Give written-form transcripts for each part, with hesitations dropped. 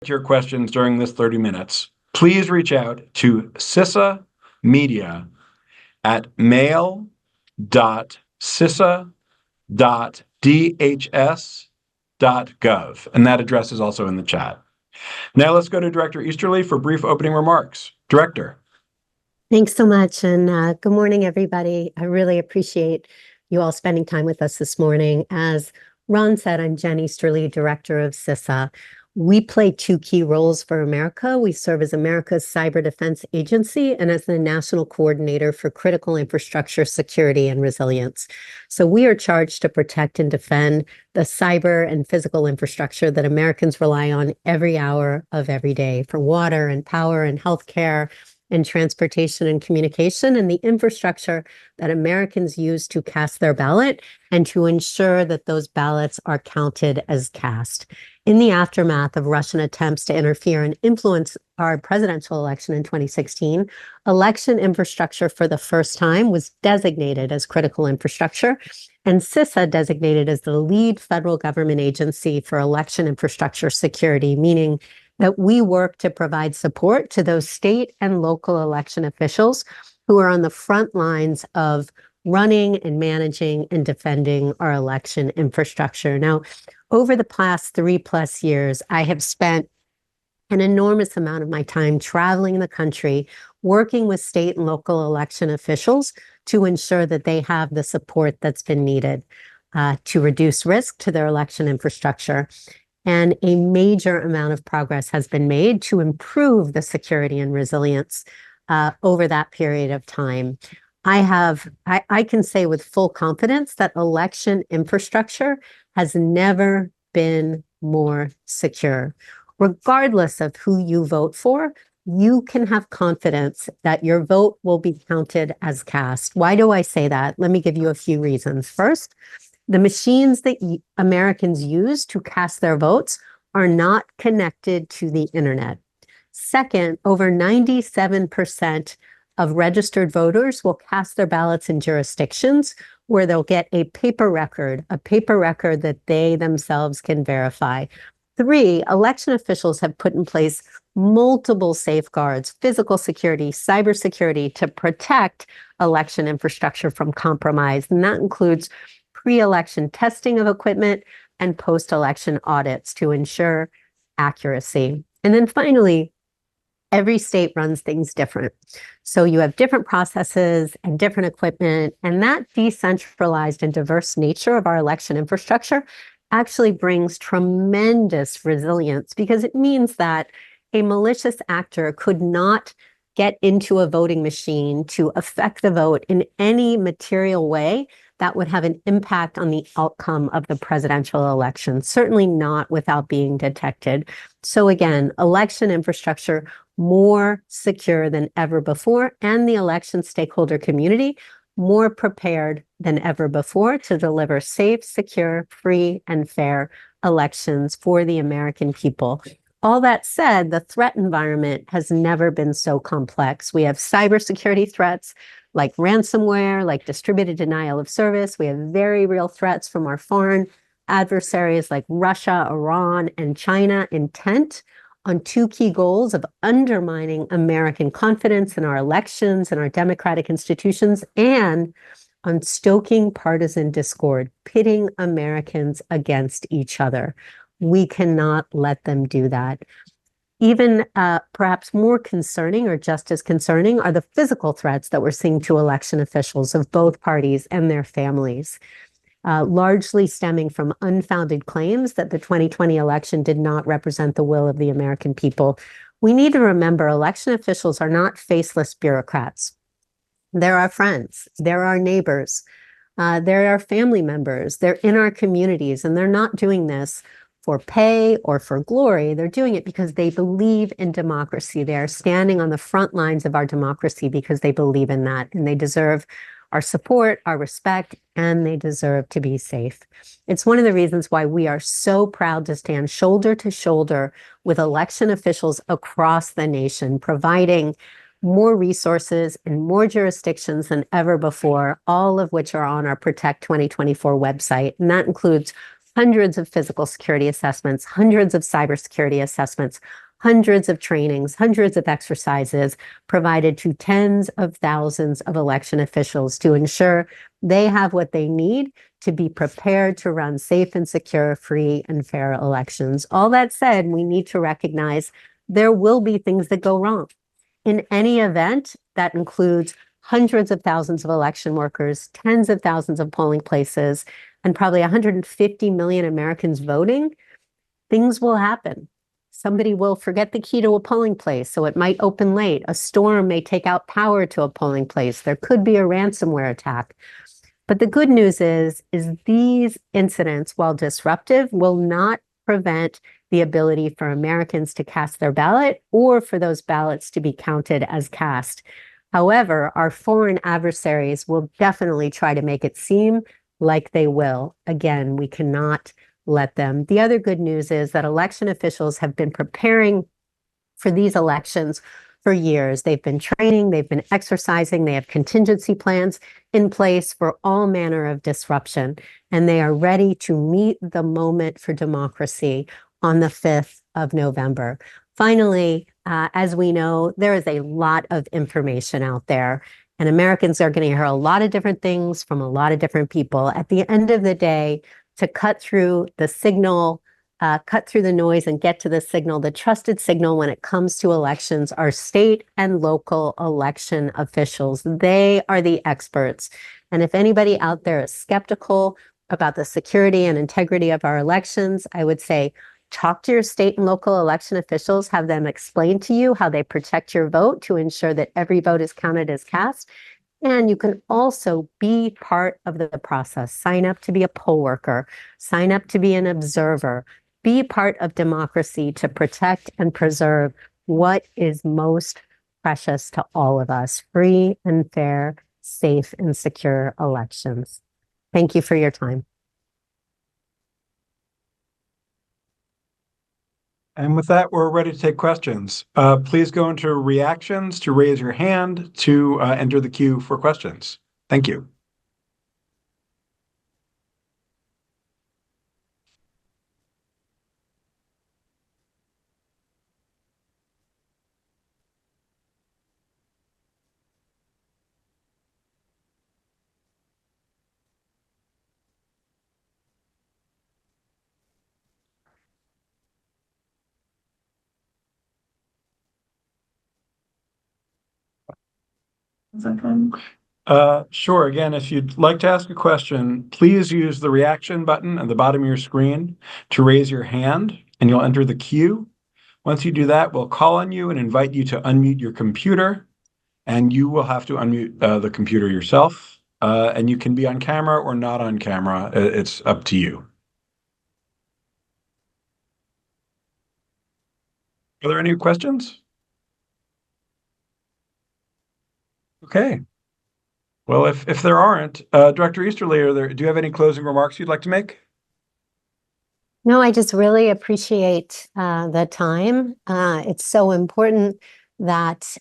your questions during this 30 minutes, please reach out to CISA Media at mail.cisa.dhs.gov. And that address is also in the chat. Now let's go to Director Easterly for brief opening remarks. Director. Thanks so much. And good morning, everybody. I really appreciate you all spending time with us this morning. As Ron said, I'm Jen Easterly, Director of CISA. We play two key roles for America. We serve as America's Cyber Defense Agency and as the National Coordinator for Critical Infrastructure Security and Resilience. So we are charged to protect and defend the cyber and physical infrastructure that Americans rely on every hour of every day for water and power and healthcare and transportation and communication, and the infrastructure that Americans use to cast their ballot and to ensure that those ballots are counted as cast. In the aftermath of Russian attempts to interfere and influence our presidential election in 2016, election infrastructure for the first time was designated as critical infrastructure, and CISA designated as the lead federal government agency for election infrastructure security, meaning that we work to provide support to those state and local election officials who are on the front lines of running and managing and defending our election infrastructure. Now, over the past 3+ years, I have spent an enormous amount of my time traveling the country, working with state and local election officials to ensure that they have the support that's been needed to reduce risk to their election infrastructure. And a major amount of progress has been made to improve the security and resilience over that period of time. I can say with full confidence that election infrastructure has never been more secure. Regardless of who you vote for, you can have confidence that your vote will be counted as cast. Why do I say that? Let me give you a few reasons. First, the machines that Americans use to cast their votes are not connected to the internet. Second, over 97% of registered voters will cast their ballots in jurisdictions where they'll get a paper record that they themselves can verify. 3, election officials have put in place multiple safeguards, physical security, cybersecurity, to protect election infrastructure from compromise. And that includes pre-election testing of equipment and post-election audits to ensure accuracy. And then finally, every state runs things different. So you have different processes and different equipment, and that decentralized and diverse nature of our election infrastructure actually brings tremendous resilience, because it means that a malicious actor could not get into a voting machine to affect the vote in any material way that would have an impact on the outcome of the presidential election, certainly not without being detected. So again, election infrastructure more secure than ever before, and the election stakeholder community more prepared than ever before to deliver safe, secure, free, and fair elections for the American people. All that said, the threat environment has never been so complex. We have cybersecurity threats like ransomware, like distributed denial of service. We have very real threats from our foreign adversaries like Russia, Iran, and China, intent on 2 key goals of undermining American confidence in our elections and our democratic institutions, and on stoking partisan discord, pitting Americans against each other. We cannot let them do that. Even perhaps more concerning, or just as concerning, are the physical threats that we're seeing to election officials of both parties and their families, largely stemming from unfounded claims that the 2020 election did not represent the will of the American people. We need to remember election officials are not faceless bureaucrats. They're our friends, they're our neighbors, they're our family members, they're in our communities, and they're not doing this for pay or for glory. They're doing it because they believe in democracy. They are standing on the front lines of our democracy because they believe in that, and they deserve our support, our respect, and they deserve to be safe. It's one of the reasons why we are so proud to stand shoulder to shoulder with election officials across the nation, providing more resources in more jurisdictions than ever before, all of which are on our Protect 2024 website. And that includes hundreds of physical security assessments, hundreds of cybersecurity assessments, hundreds of trainings, hundreds of exercises provided to tens of thousands of election officials to ensure they have what they need to be prepared to run safe and secure, free and fair elections. All that said, we need to recognize there will be things that go wrong. In any event, that includes hundreds of thousands of election workers, tens of thousands of polling places, and probably 150 million Americans voting. Things will happen. Somebody will forget the key to a polling place, so it might open late. A storm may take out power to a polling place. There could be a ransomware attack. But the good news is these incidents, while disruptive, will not prevent the ability for Americans to cast their ballot or for those ballots to be counted as cast. However, our foreign adversaries will definitely try to make it seem like they will. Again, we cannot let them. The other good news is that election officials have been preparing for these elections for years. They've been training, they've been exercising, they have contingency plans in place for all manner of disruption, and they are ready to meet the moment for democracy on the 5th of November. Finally, as we know, there is a lot of information out there, and Americans are going to hear a lot of different things from a lot of different people. At the end of the day, to cut through the signal, cut through the noise and get to the signal, the trusted signal when it comes to elections are state and local election officials. They are the experts. And if anybody out there is skeptical about the security and integrity of our elections, I would say talk to your state and local election officials, have them explain to you how they protect your vote to ensure that every vote is counted as cast. And you can also be part of the process. Sign up to be a poll worker, sign up to be an observer, be part of democracy to protect and preserve what is most precious to all of us, free and fair, safe and secure elections. Thank you for your time. And with that, we're ready to take questions. Please go into reactions to raise your hand to enter the queue for questions. Thank you. Sure. Again, if you'd like to ask a question, please use the reaction button at the bottom of your screen to raise your hand, and you'll enter the queue. Once you do that, we'll call on you and invite you to unmute your computer, and you will have to unmute the computer yourself. And you can be on camera or not on camera. It's up to you. Are there any questions? Okay. Well, if there aren't, Director Easterly, do you have any closing remarks you'd like to make? No, I just really appreciate the time. It's so important that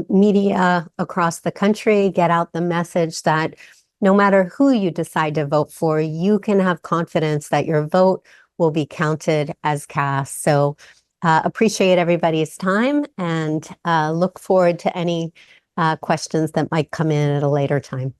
media across the country get out the message that no matter who you decide to vote for, you can have confidence that your vote will be counted as cast. So appreciate everybody's time and look forward to any questions that might come in at a later time.